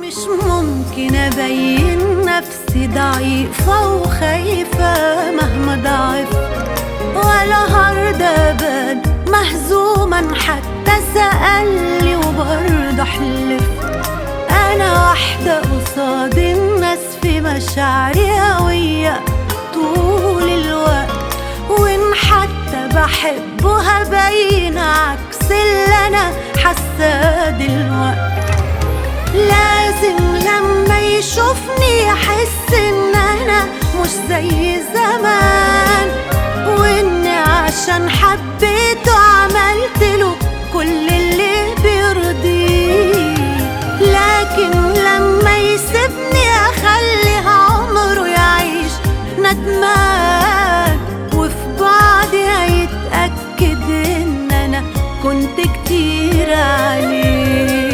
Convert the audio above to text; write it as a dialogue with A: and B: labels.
A: مش ممكن أبين نفسي ضعيفة وخايفة مهما ضعفت، ولا هرضى أبان مهزوما حتى سألني وبرضه حلفت. أنا واحدة قصاد الناس في مشاعري قوية طول الوقت، وإن حتى بحبه هبين عكس اللي أنا حاساه دلوقتي. لازم لما يشوفني يحس إن أنا مش زي زمان، وإني عشان حبيته عملتله كل اللي بيرضيه. لكن لما يسيبني أخليها عمره يعيش ندمان، وفي بعدي هيتأكد إن أنا كنت كتير عليه.